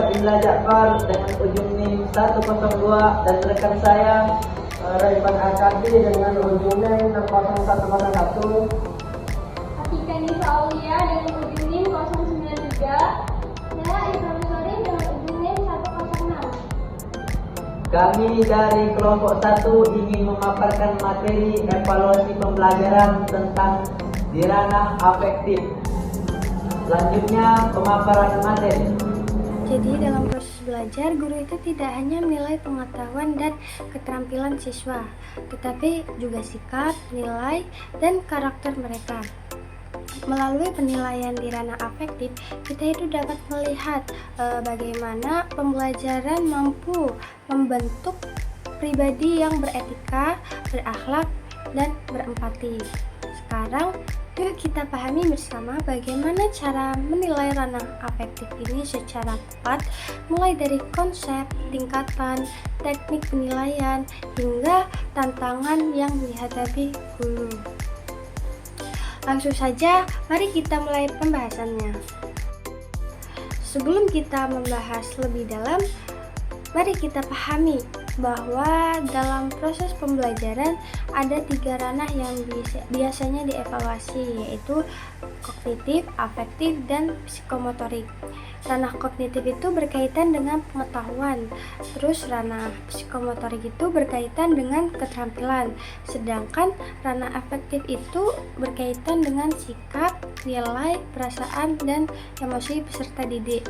Fadila Ja'far dengan ujung NIM 102 dan rekan saya Raiban Akadi dengan ujung NIM 60101. Atika Nisa Aulia dengan ujung NIM 093. Saya Ibrahim Sori dengan ujung NIM 106. Kami dari kelompok 1 ingin memaparkan materi evaluasi pembelajaran tentang di ranah afektif. Selanjutnya pemaparan materi. Jadi dalam proses belajar, guru itu tidak hanya menilai pengetahuan dan keterampilan siswa, tetapi juga sikap, nilai, dan karakter mereka. Melalui penilaian di ranah afektif, kita itu dapat melihat bagaimana pembelajaran mampu membentuk pribadi yang beretika, berakhlak, dan berempati. Sekarang, yuk kita pahami bersama bagaimana cara menilai ranah afektif ini secara tepat, mulai dari konsep, tingkatan, teknik penilaian, hingga tantangan yang dihadapi guru. Langsung saja, mari kita mulai pembahasannya. Sebelum kita membahas lebih dalam, mari kita pahami bahwa dalam proses pembelajaran ada 3 ranah yang biasanya dievaluasi, yaitu kognitif, afektif, dan psikomotorik. Ranah kognitif itu berkaitan dengan pengetahuan, terus ranah psikomotorik itu berkaitan dengan keterampilan, sedangkan ranah afektif itu berkaitan dengan sikap, nilai, perasaan, dan emosi peserta didik.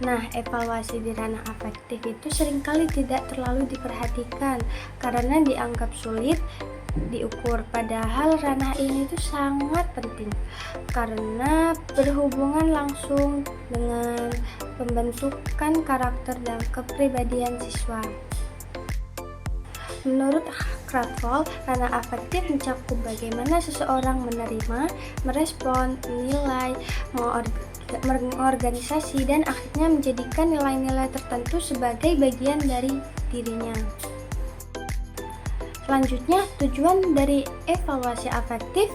Nah, evaluasi di ranah afektif itu seringkali tidak terlalu diperhatikan karena dianggap sulit diukur, padahal ranah ini itu sangat penting karena berhubungan langsung dengan pembentukan karakter dan kepribadian siswa. Menurut Krathwohl, ranah afektif mencakup bagaimana seseorang menerima, merespon, menilai, mengorganisasi, dan akhirnya menjadikan nilai-nilai tertentu sebagai bagian dari dirinya. Selanjutnya, tujuan dari evaluasi afektif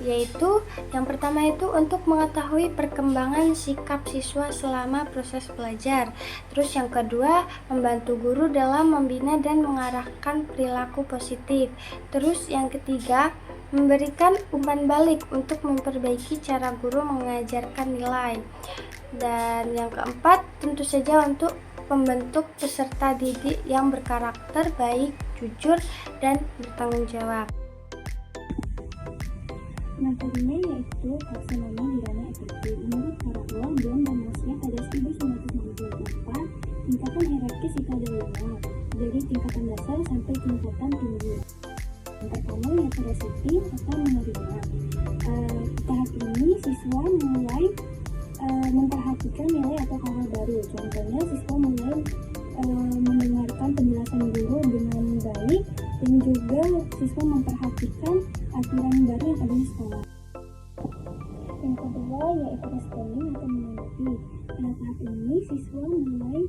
yaitu yang pertama itu untuk mengetahui perkembangan sikap siswa selama proses belajar. Terus yang kedua, membantu guru dalam membina dan mengarahkan perilaku positif. Terus yang ketiga, memberikan umpan balik untuk memperbaiki cara guru mengajarkan nilai. Dan yang keempat, tentu saja untuk membentuk peserta didik yang berkarakter baik, jujur, dan bertanggung jawab. Materinya yaitu taksonomi di ranah efektif. Menurut Krathwohl, Bloom dan Mosnya pada 1964, tingkatan hierarkis itu ada 5, dari tingkatan dasar sampai tingkatan tinggi. Yang pertama yaitu reseptif atau menerima. Tahap ini siswa mulai memperhatikan nilai atau hal-hal baru. Contohnya siswa mulai mendengarkan penjelasan guru dengan baik dan juga siswa memperhatikan aturan baru yang ada di sekolah. Yang kedua yaitu responding atau menanggapi. Pada tahap ini siswa mulai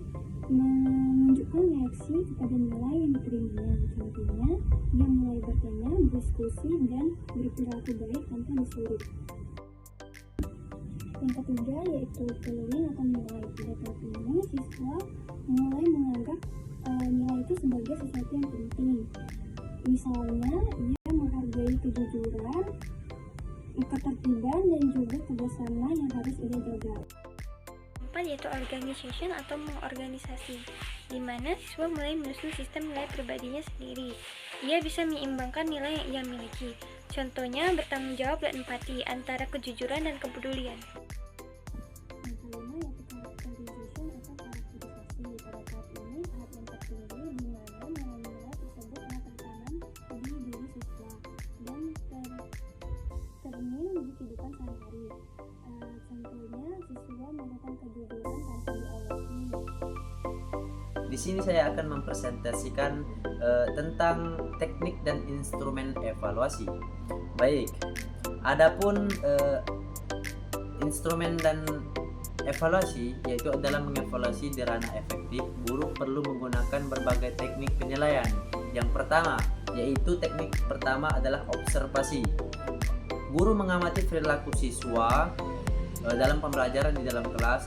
menunjukkan reaksi kepada nilai yang diterimanya. Contohnya, dia mulai bertanya, berdiskusi, dan berperilaku baik tanpa disuruh. Yang ketiga yaitu following atau nilai. Pada tahap ini siswa mulai menganggap nilai itu sebagai sesuatu yang penting. Misalnya, ia menghargai kejujuran, ketertiban, dan juga kerjasama yang harus ia jaga. Keempat yaitu organization atau mengorganisasi, di mana siswa mulai menyusun sistem nilai pribadinya sendiri. Ia bisa menyeimbangkan nilai yang ia miliki. Contohnya, bertanggung jawab dan empati antara kejujuran dan kepedulian. Yang kelima yaitu characterization atau karakterisasi. Pada tahap ini tahap yang tertinggi di mana nilai-nilai tersebut telah tertanam di diri siswa dan tercermin di kehidupan sehari-hari. Contohnya, siswa melakukan kejujuran tanpa diawasi. Di sini saya akan mempresentasikan tentang teknik dan instrumen evaluasi. Baik, adapun instrumen dan evaluasi yaitu dalam mengevaluasi di ranah efektif, guru perlu menggunakan berbagai teknik penilaian. Yang pertama, yaitu teknik pertama adalah observasi. Guru mengamati perilaku siswa dalam pembelajaran di dalam kelas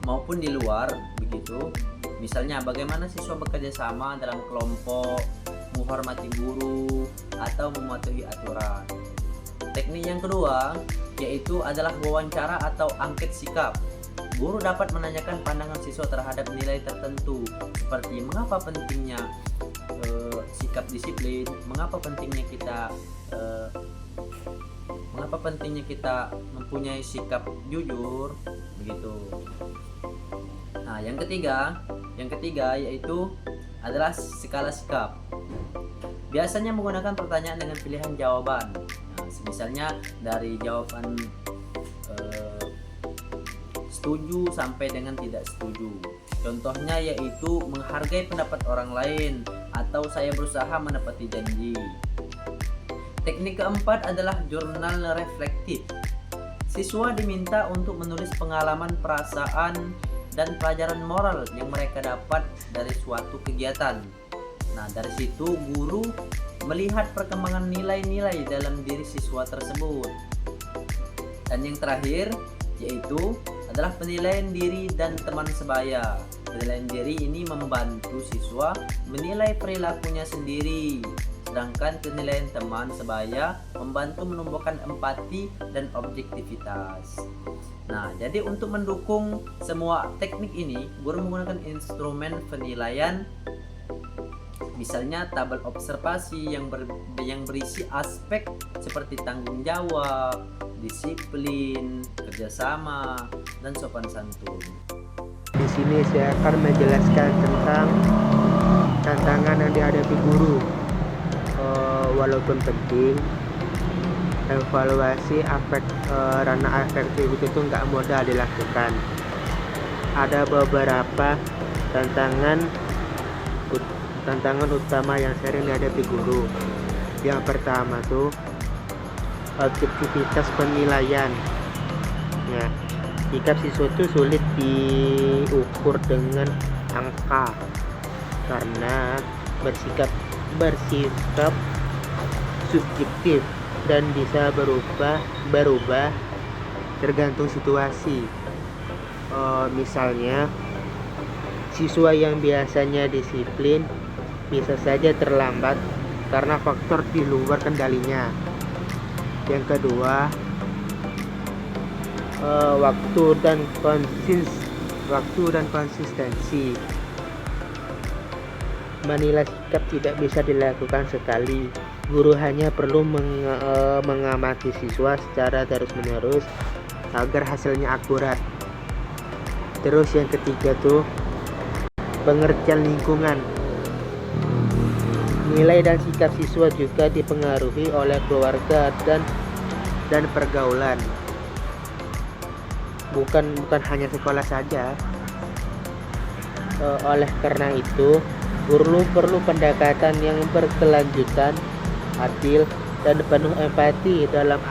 maupun di luar begitu. Misalnya bagaimana siswa bekerja sama dalam kelompok, menghormati guru, atau mematuhi aturan. Teknik yang kedua yaitu adalah wawancara atau angket sikap. Guru dapat menanyakan pandangan siswa terhadap nilai tertentu, seperti mengapa pentingnya sikap disiplin, mengapa pentingnya kita mempunyai sikap jujur, begitu. Nah, yang ketiga yaitu adalah skala sikap. Biasanya menggunakan pertanyaan dengan pilihan jawaban. Nah, misalnya dari jawaban setuju sampai dengan tidak setuju. Contohnya yaitu menghargai pendapat orang lain atau saya berusaha menepati janji. Teknik keempat adalah jurnal reflektif. Siswa diminta untuk menulis pengalaman, perasaan, dan pelajaran moral yang mereka dapat dari suatu kegiatan. Nah, dari situ guru melihat perkembangan nilai-nilai dalam diri siswa tersebut. Dan yang terakhir yaitu adalah penilaian diri dan teman sebaya. Penilaian diri ini membantu siswa menilai perilakunya sendiri, sedangkan penilaian teman sebaya membantu menumbuhkan empati dan objektivitas. Nah, jadi untuk mendukung semua teknik ini, guru menggunakan instrumen penilaian, misalnya tabel observasi yang berisi aspek seperti tanggung jawab, disiplin, kerjasama, dan sopan santun. Di sini saya akan menjelaskan tentang tantangan yang dihadapi guru. Walaupun penting, evaluasi ranah afektif itu nggak mudah dilakukan. Ada beberapa tantangan utama yang sering dihadapi guru. Yang pertama tuh objektivitas penilaian. Ya, sikap siswa itu sulit diukur dengan angka karena bersikap subjektif dan bisa berubah tergantung situasi. Misalnya siswa yang biasanya disiplin bisa saja terlambat karena faktor di luar kendalinya. Yang kedua, waktu dan konsistensi. Menilai sikap tidak bisa dilakukan sekali. Guru hanya perlu mengamati siswa secara terus-menerus agar hasilnya akurat. Terus yang ketiga tuh pengertian lingkungan. Nilai dan sikap siswa juga dipengaruhi oleh keluarga dan pergaulan. Bukan hanya sekolah saja. Oleh karena itu, guru perlu pendekatan yang berkelanjutan, adil, dan penuh empati dalam